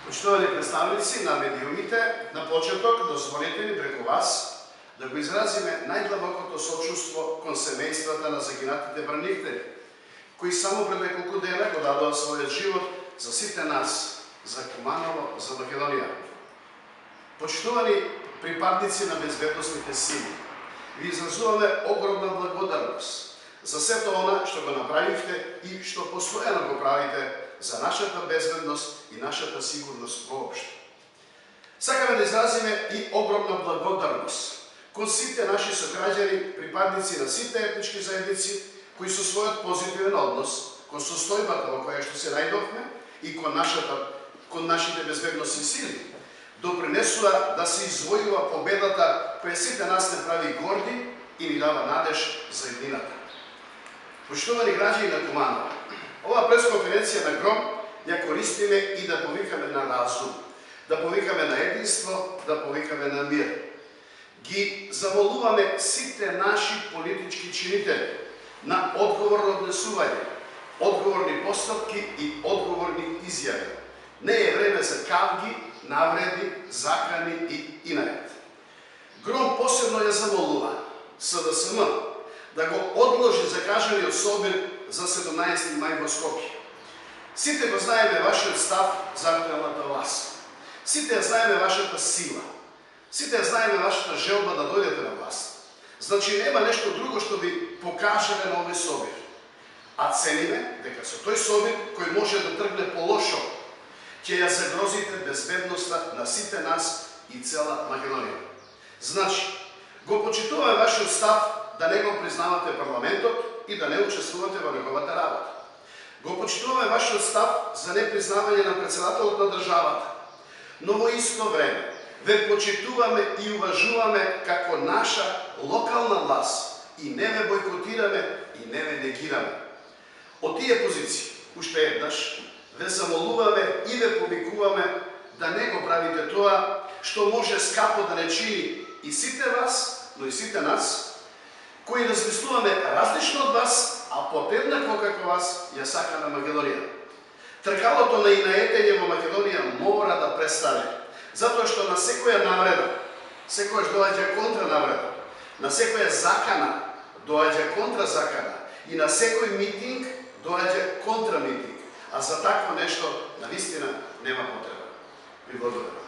Почитувани представници на медиумите, на почеток дозволете ни преку вас да го изразиме најдлабокото сочувство кон семејствата на загинатите бранители, кои само пред неколку дена го дадоа својот живот за сите нас, за Куманово, за Македонија. Почитувани припадници на безбедносните сили, ви изразуваме огромна благодарност за сето она што го направивте и што постојано го правите за нашата безбедност и нашата сигурност воопшто. Сакаме да изразиме и огромна благодарност кон сите наши сограѓани, припадници на сите етнички заедници, кои со својот позитивен однос кон состојбата во која што се најдовме и кон нашите безбедносни сили, допринесува да се извојува победата која сите нас не прави горди и ни дава надеж за еднината. Почитувани граѓани на Куманово, ова пресконференција на Гром ја користиме и да повикаме на разум, да повикаме на единство, да повикаме на мир. Ги замолуваме сите наши политички чинители на одговорно однесување, одговорни постапки и одговорни изјави. Не е време за кавги, навреди, закани и инаред. Гром посебно ја замолува СДСМ да го одложи закажаниот собир за 17 мај во Скопје. Сите го знаеме вашиот став за актуелната власт. Сите ја знаеме вашата сила. Сите ја знаеме вашата желба да дојдете на власт. Значи нема нешто друго што ви покажале на овој собир. А цениме дека со тој собир кој може да тргне по лошо, ќе ја загрозите безбедноста на сите нас и цела Македонија. Значи, го почитуваме вашиот став да не го признавате парламентот и да не учествувате во неговата работа. Го почитуваме вашиот став за непризнавање на председателот на државата. Но во исто време ве почитуваме и уважуваме како наша локална власт и не ве бойкотираме и не ве негираме. Од тие позиции, уште еднаш, ве замолуваме и ве повикуваме да не го правите тоа што може скапо да не чини и сите вас, но и сите нас, кои размислуваме различно од вас, а подеднакво како вас ја сака на Македонија. Тркалото на инаетење во Македонија мора да престане, затоа што на секоја навреда, секојаш доаѓа контранавреда, на секоја закана доаѓа контразакана и на секој митинг доаѓа контрамитинг, а за такво нешто навистина нема потреба. Ви благодарам.